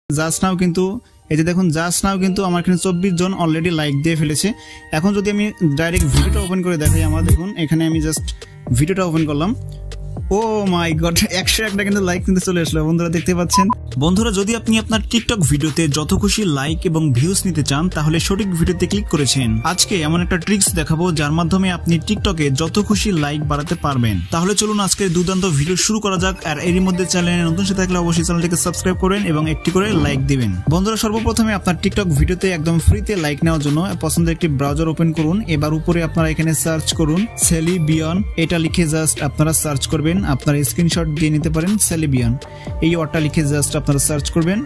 Just now কিন্তু এই যে দেখুন জাস্ট নাও কিন্তু আমার এখানে 24 জন অলরেডি লাইক দিয়ে ফেলেছে। এখন যদি আমি ডাইরেক্ট ভিডিওটা ওপেন করে দেখাই, আমার দেখুন এখানে আমি জাস্ট ভিডিওটা ওপেন করলাম, ও মাই গড 101টা কিন্তু লাইক কিন্তু চলে আসলো। বন্ধুরা দেখতে পাচ্ছেন। বন্ধুরা যদি আপনি আপনার টিকটক ভিডিওতে যত খুশি লাইক এবং ভিউজ নিতে চান তাহলে সঠিক ভিডিওতে ক্লিক করেছেন। আজকে এমন একটা ট্রিক্স দেখাবো যার মাধ্যমে আপনি টিকটকে যত খুশি লাইক বাড়াতে পারবেন। তাহলে চলুন আজকে দুর্দান্ত ভিডিও শুরু করা যাক। আর এরই মধ্যে চ্যানেলে নতুন সাথে থাকলে অবশ্যই চ্যানেলটিকে সাবস্ক্রাইব করেন এবং একটি করে লাইক দিবেন। বন্ধুরা সর্বপ্রথমে আপনার টিকটক ভিডিওতে একদম ফ্রিতে লাইক নেওয়ার জন্য পছন্দের একটি ব্রাউজার ওপেন করুন। এবার উপরে আপনারা এখানে সার্চ করুন সেলিবিয়ন, এটা লিখে জাস্ট আপনারা সার্চ করবেন। আপনারা স্ক্রিনশট দিয়ে নিতে পারেন। সেলিবিয়ন এই ওয়ার্ডটা লিখে জাস্ট আপনারা সার্চ করবেন।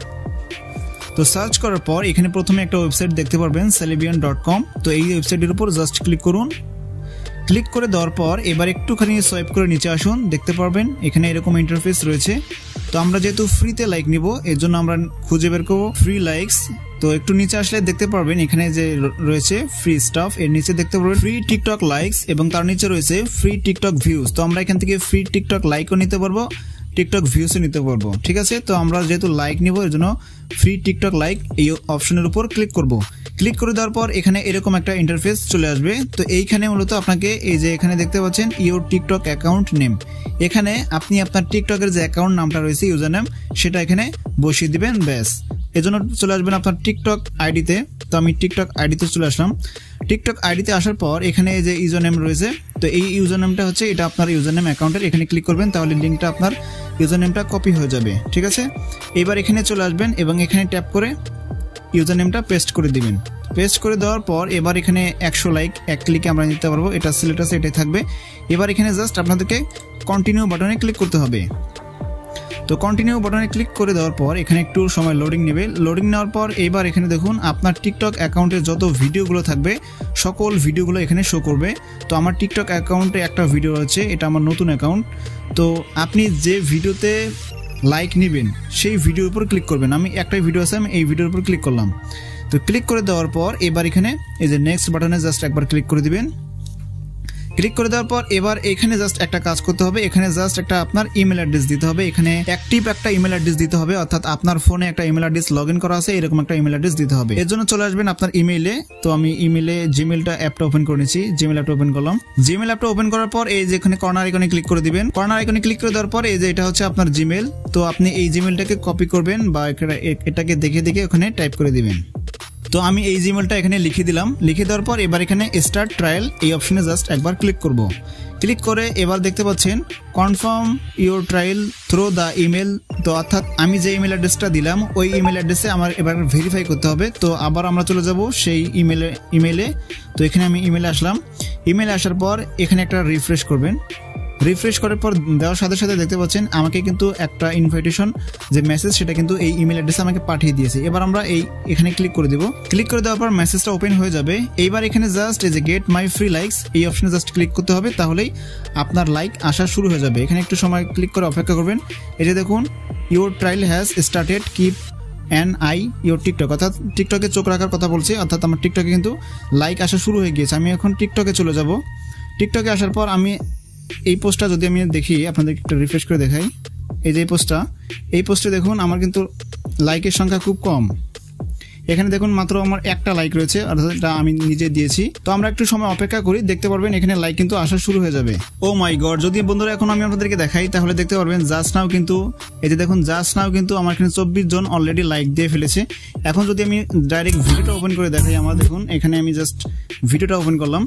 তো সার্চ করার পর এখানে প্রথমে একটা ওয়েবসাইট দেখতে পারবেন celibian.com। তো এই ওয়েবসাইটের উপর জাস্ট ক্লিক করুন। ক্লিক করে দেওয়ার পর এবার একটুখানি সোয়াইপ করে নিচে আসুন, দেখতে পারবেন এখানে এরকম ইন্টারফেস রয়েছে। তো আমরা যেহেতু ফ্রিতে লাইক নিব এর জন্য আমরা খুঁজে বের করবো ফ্রি লাইকস। তো একটু নিচে আসলে দেখতে পারবেন এখানে যে রয়েছে ফ্রি স্টাফ, এর নিচে দেখতে পারবেন ফ্রি টিকটক লাইকস এবং তার নিচে রয়েছে ফ্রি টিকটক ভিউজ। তো আমরা এখান থেকে ফ্রি টিকটক লাইকও নিতে পারবো, টিকটক ভিউসও নিতে পারবো। ঠিক আছে, তো আমরা যেহেতু লাইক নিব এর জন্য ফ্রি টিকটক লাইক এই অপশনের উপর ক্লিক করব। ক্লিক করে দেওয়ার পর এখানে এরকম একটা ইন্টারফেস চলে আসবে। তো এইখানে মূলত আপনাকে এই যে এখানে দেখতে পাচ্ছেন ইউর টিকটক অ্যাকাউন্ট নেম, এখানে আপনি আপনার টিকটকের যে অ্যাকাউন্ট নামটা রয়েছে ইউজার নেম সেটা এখানে বসিয়ে দিবেন, ব্যাস। এজন্য চলে আসবেন আপনার টিকটক আইডিতে। তো আমি টিকটক আইডিতে চলে আসলাম। টিকটক আইডিতে আসার পর এখানে যে ইউজার নেম রয়েছে, তো এই ইউজার নেমটা হচ্ছে এটা আপনার ইউজার নেম অ্যাকাউন্টের, এখানে ক্লিক করবেন তাহলে লিঙ্কটা আপনার ইউজার নেমটা কপি হয়ে যাবে। ঠিক আছে, এবার এখানে চলে আসবেন এবং এখানে ট্যাপ করে ইউজার নেমটা পেস্ট করে দিবেন। পেস্ট করে দেওয়ার পর এবার এখানে 100 লাইক এক ক্লিকে আমরা নিতে পারবো, এটা সিলেক্ট আছে এটাই থাকবে। এবার এখানে জাস্ট আপনাদেরকে কন্টিনিউ বাটনে ক্লিক করতে হবে। তো কন্টিনিউ বাটনে ক্লিক করে দেওয়ার পর এখানে একটু সময় লোডিং নেবে। লোডিং নেওয়ার পর এবার এখানে দেখুন আপনার টিকটক অ্যাকাউন্টে যত ভিডিওগুলো থাকবে সকল ভিডিওগুলো এখানে শো করবে। তো আমার টিকটক অ্যাকাউন্টে একটা ভিডিও রয়েছে, এটা আমার নতুন অ্যাকাউন্ট। তো আপনি যে ভিডিওতে লাইক নেবেন সেই ভিডিওর উপর ক্লিক করবেন। আমি একটাই ভিডিও আছে, আমি এই ভিডিওর উপর ক্লিক করলাম। তো ক্লিক করে দেওয়ার পর এবার এখানে এই যে নেক্সট বাটনে জাস্ট একবার ক্লিক করে দিবেন। ক্লিক করে দেওয়ার পর এবার এখানে জাস্ট একটা কাজ করতে হবে, এখানে জাস্ট একটা আপনার ইমেল অ্যাড্রেস দিতে হবে। এখানে অ্যাক্টিভ একটা ইমেল অ্যাড্রেস দিতে হবে, অর্থাৎ আপনার ফোনে একটা ইমেল অ্যাড্রেস লগ ইন করা আছে এরকম একটা ইমেল অ্যাড্রেস দিতে হবে। এর জন্য চলে আসবেন আপনার ইমেইলে। তো আমি ইমেইলে জিমেইলটা অ্যাপটা ওপেন করে নিয়েছি, জিমেইল অ্যাপটা ওপেন করলাম। জিমেইল অ্যাপটা ওপেন করার পর এই যে এখানে কর্নার আইকনে ক্লিক করে দিবেন। কর্নার আইকনে ক্লিক করে দেওয়ার পর এই যে এটা হচ্ছে আপনার জিমেইল। তো আপনি এই জিমেইলটাকে কপি করবেন বা এটাকে দেখে দেখে ওখানে টাইপ করে দিবেন। তো আমি এই জিমেইলটা এখানে লিখে দিলাম। লিখে দেওয়ার পর এবার এখানে স্টার্ট ট্রায়াল এই অপশনে জাস্ট একবার ক্লিক করব। ক্লিক করে এবার দেখতে পাচ্ছেন confirm your trial through the email. তো অর্থাৎ আমি যে ইমেল অ্যাড্রেসটা দিলাম ওই ইমেল অ্যাড্রেসে আমার এবার ভেরিফাই করতে হবে। তো আবার আমরা চলে যাব সেই ইমেলে। তো এখানে আমি ইমেলে আসলাম। ইমেলে আসার পর এখানে একটা রিফ্রেশ করবেন। রিফ্রেশ করার পর দেওয়ার সাথে সাথে দেখতে পাচ্ছেন আমাকে কিন্তু একটা ইনভাইটেশন যে মেসেজ সেটা কিন্তু এই ইমেল অ্যাড্রেসে আমাকে পাঠিয়ে দিয়েছে। এবার আমরা এখানে ক্লিক করে দেব। ক্লিক করে দেওয়ার পর মেসেজটা ওপেন হয়ে যাবে। এইবার এখানে জাস্ট এই যে গেট মাই ফ্রি লাইকস এই অপশনে জাস্ট ক্লিক করতে হবে, তাহলেই আপনার লাইক আসা শুরু হয়ে যাবে। এখানে একটু সময় ক্লিক করে অপেক্ষা করবেন। এই যে দেখুন your trial has started, keep an I your TikTok, অর্থাৎ টিকটকে চোখ রাখার কথা বলছে, অর্থাৎ আমার টিকটকে কিন্তু লাইক আসা শুরু হয়ে গিয়েছে। আমি এখন টিকটকে চলে যাব। টিকটকে আসার পর আমি এই পোস্টটা যদি আমি দেখি আপনাদের একটু রিফ্রেশ করে দেখাই, এই যে এই পোস্টে দেখুন আমার কিন্তু লাইকের সংখ্যা খুব কম। এখানে দেখুন মাত্র আমার একটা লাইক রয়েছে, অর্থাৎ এটা আমি নিজে দিয়েছি। তো আমরা একটু সময় অপেক্ষা করি, দেখতে পারবেন এখানে লাইক কিন্তু আসা শুরু হয়ে যাবে। ও মাই গড, যদি বন্ধুরা এখন আমি আপনাদেরকে দেখাই তাহলে দেখতে পারবেন জাস্ট নাও কিন্তু এই যে দেখুন জাস্ট নাও কিন্তু আমার এখানে 24 জন অলরেডি লাইক দিয়ে ফেলেছে। এখন যদি আমি ডাইরেক্ট ভিডিওটা ওপেন করে দেখাই, আমার দেখুন এখানে আমি জাস্ট ভিডিওটা ওপেন করলাম,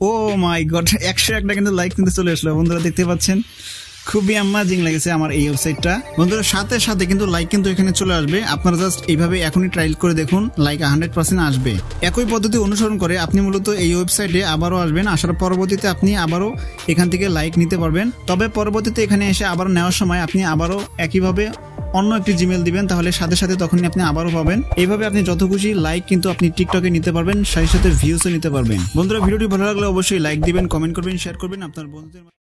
ও মাই গড 101টা কিন্তু লাইক কিন্তু চলে আসলো। বন্ধুরা দেখতে পাচ্ছেন খুবই অ্যামেজিং লেগেছে আমার এই ওয়েবসাইটটা। বন্ধুরা সাথে সাথে কিন্তু লাইক কিন্তু এখানে চলে আসবে। আপনারা জাস্ট এইভাবে এখনই ট্রায়াল করে দেখুন, লাইক 100% আসবে। একই পদ্ধতি অনুসরণ করে আপনি মূলত এই ওয়েবসাইটে আবারও আসবেন। আসার পরবর্তীতে আপনি আবারও এখান থেকে লাইক নিতে পারবেন। তবে পরবর্তীতে এখানে এসে আবার নেওয়ার সময় আপনি আবারও একইভাবে অন্য একটি জিমেল দিবেন, তাহলে সাথে সাথে তখনই আপনি আবারও পাবেন। এইভাবে আপনি যত খুশি লাইক কিন্তু আপনি টিকটকে নিতে পারবেন, সাথে সাথে ভিউসও নিতে পারবেন। বন্ধুরা ভিডিওটি ভালো লাগলে অবশ্যই লাইক দিবেন, কমেন্ট করবেন, শেয়ার করবেন আপনার বন্ধুদের।